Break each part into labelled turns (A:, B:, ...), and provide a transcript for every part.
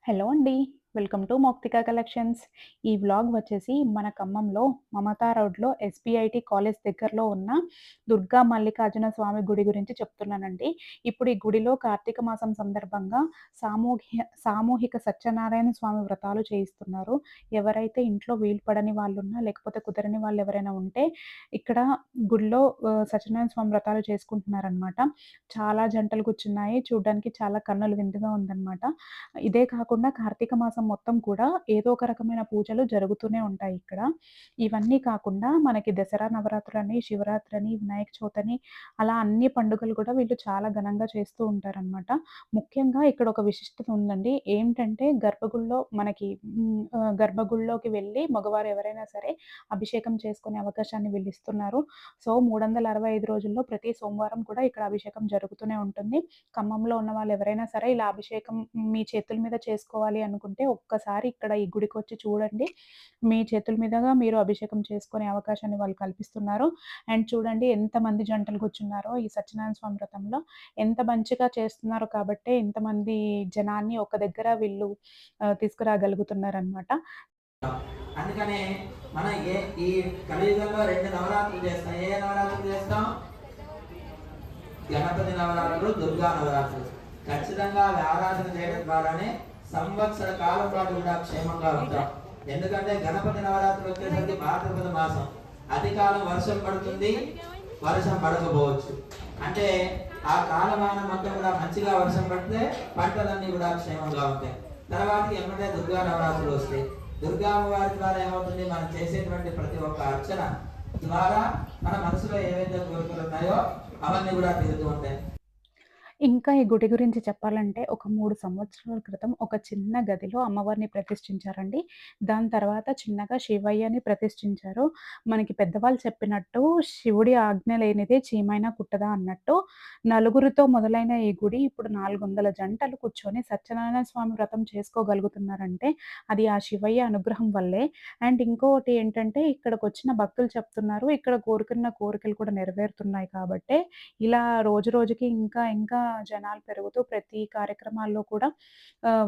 A: Hello అండి. Welcome to Mouktika collections. ఈ vlog వచ్చేసి మన ఖమ్మంలో మమతా రోడ్‌లో ఎస్‌బీఐటీ కాలేజ్ దగ్గరలో ఉన్న దుర్గా మల్లికార్జున స్వామి గుడి గురించి చెప్తున్నానండి. ఇప్పుడు ఈ గుడిలో కార్తీక మాసం సందర్భంగా సామూహిక సత్యనారాయణ స్వామి వ్రతాలు చేయిస్తున్నారు. ఎవరైతే ఇంట్లో వీలు పడని వాళ్ళున్నా, లేకపోతే కుదరని వాళ్ళెవరైనా ఉంటే ఇక్కడ గుడిలో సత్యనారాయణ స్వామి వ్రతాలు చేసుకుంటున్నారనమాట. చాలా జంటలు కూర్చున్నాయి. చూడ్డానికి చాలా కన్నుల విందుగా ఉందనమాట. ఇదే కాకుండా కార్తీక మాసం మొత్తం కూడా ఏదో ఒక రకమైన పూజలు జరుగుతూనే ఉంటాయి ఇక్కడ. ఇవన్నీ కాకుండా మనకి దసరా నవరాత్రులని, శివరాత్రని, వినాయక చవితని అలా అన్ని పండుగలు కూడా వీళ్ళు చాలా ఘనంగా చేస్తూ ఉంటారనమాట. ముఖ్యంగా ఇక్కడ ఒక విశిష్టత ఉందండి. ఏంటంటే గర్భగుడిలో మనకి గర్భగుడిలోకి వెళ్ళి మగవారు ఎవరైనా సరే అభిషేకం చేసుకునే అవకాశాన్ని వీళ్ళిస్తున్నారు. సో, 365 రోజుల్లో ప్రతి సోమవారం కూడా ఇక్కడ అభిషేకం జరుగుతూనే ఉంటుంది. ఖమ్మంలో ఉన్న వాళ్ళు ఎవరైనా సరే ఇలా అభిషేకం మీ చేతుల మీద చేసుకోవాలి అనుకుంటే ఒక్కసారి ఇక్కడ ఈ గుడికొచ్చి చూడండి. మీ చేతుల మీదుగా మీరు అభిషేకం చేసుకునే అవకాశాన్ని వాళ్ళు కల్పిస్తున్నారు. అండ్ చూడండి ఎంతమంది జంటలు కూర్చున్నారో ఈ సత్యనారాయణ స్వామి వ్రతంలో. ఎంత మంచిగా చేస్తున్నారో కాబట్టే ఇంతమంది జనాన్ని ఒక దగ్గర వీళ్ళు తీసుకురాగలుగుతున్నారనమాట.
B: అందుకనే మనం ఈ కలియుగంలో 2 నవరాత్రులు చేస్తాం. ఏ నవరాత్రులు చేస్తాం? గణపతి నవరాత్రులు, దుర్గా నవరాత్రులు. ఖచ్చితంగా అవి ఆరాధన చేయడం ద్వారానే సంవత్సర కాలం పాటు కూడా క్షేమంగా ఉంటాం. ఎందుకంటే గణపతి నవరాత్రులు వచ్చేసరికి భాద్రపద మాసం. అధికాలం వర్షం పడుతుంది, వర్షం పడకపోవచ్చు. అంటే ఆ కాలమానం మొత్తం కూడా మంచిగా వర్షం పడితే పంటలన్నీ కూడా క్షేమంగా ఉంటాయి. తర్వాత ఎమ్మటే దుర్గా నవరాత్రులు వస్తాయి. దుర్గా అమ్మవారి ద్వారా ఏమవుతుంది? మనం చేసేటువంటి ప్రతి ఒక్క అర్చన ద్వారా మన మనసులో ఏవైతే కోరికలు ఉన్నాయో అవన్నీ కూడా తీరుతూ ఉంటాయి.
A: ఇంకా ఈ గుడి గురించి చెప్పాలంటే ఒక 3 సంవత్సరాల క్రితం ఒక చిన్న గదిలో అమ్మవారిని ప్రతిష్ఠించారండి. దాని తర్వాత చిన్నగా శివయ్యని ప్రతిష్ఠించారు. మనకి పెద్దవాళ్ళు చెప్పినట్టు శివుడి ఆజ్ఞ లేనిదే చీమైనా కుట్టదా అన్నట్టు నలుగురితో మొదలైన ఈ గుడి ఇప్పుడు 400 జంటలు కూర్చొని సత్యనారాయణ స్వామి వ్రతం చేసుకోగలుగుతున్నారంటే అది ఆ శివయ్య అనుగ్రహం వల్లే. అండ్ ఇంకొకటి ఏంటంటే ఇక్కడికొచ్చిన భక్తులు చెప్తున్నారు ఇక్కడ కోరుకున్న కోరికలు కూడా నెరవేరుతున్నాయి కాబట్టే ఇలా రోజు రోజుకి ఇంకా ఇంకా జనాలు పెరుగుతూ ప్రతి కార్యక్రమాల్లో కూడా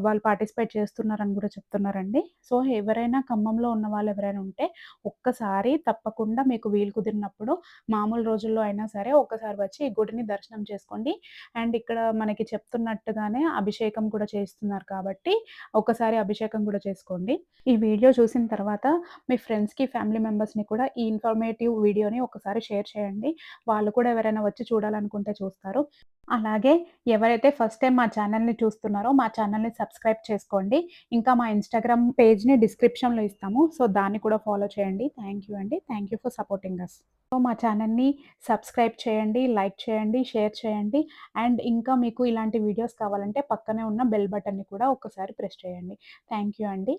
A: వాళ్ళు పార్టిసిపేట్ చేస్తున్నారని గూడా చెప్తున్నారండి. సో, ఎవరైనా ఖమ్మంలో ఉన్న వాళ్ళెవరైనా ఉంటే ఒక్కసారి తప్పకుండా మీకు వీలు కుదిరినప్పుడు మామూలు రోజుల్లో అయినా సరే ఒక్కసారి వచ్చి ఈ గుడిని దర్శనం చేసుకోండి. అండ్ ఇక్కడ మనకి చెప్తున్నట్టుగానే అభిషేకం కూడా చేస్తున్నారు కాబట్టి ఒక్కసారి అభిషేకం కూడా చేసుకోండి. ఈ వీడియో చూసిన తర్వాత మీ ఫ్రెండ్స్‌కి, ఫ్యామిలీ మెంబర్స్‌ని కూడా ఈ ఇన్ఫర్మేటివ్ వీడియోని ఒకసారి షేర్ చేయండి. వాళ్ళు కూడా ఎవరైనా వచ్చి చూడాలనుకుంటే చూస్తారు. అలాగే ఎవరైతే ఫస్ట్ టైమ్ మా ఛానల్‌ని చూస్తున్నారో మా ఛానల్‌ని సబ్స్క్రైబ్ చేసుకోండి. ఇంకా మా ఇన్‌స్టాగ్రామ్ పేజ్‌ని డిస్క్రిప్షన్‌లో ఇస్తాము. సో, దాన్ని కూడా ఫాలో చేయండి. థాంక్ యూ అండి. Thank you for supporting us. So, మా ఛానల్‌ని సబ్స్క్రైబ్ చేయండి, లైక్ చేయండి, షేర్ చేయండి. అండ్ ఇంకా మీకు ఇలాంటి వీడియోస్ కావాలంటే పక్కనే ఉన్న బెల్ బటన్‌ని కూడా ఒక్కసారి ప్రెస్ చేయండి. థాంక్ యూ అండి.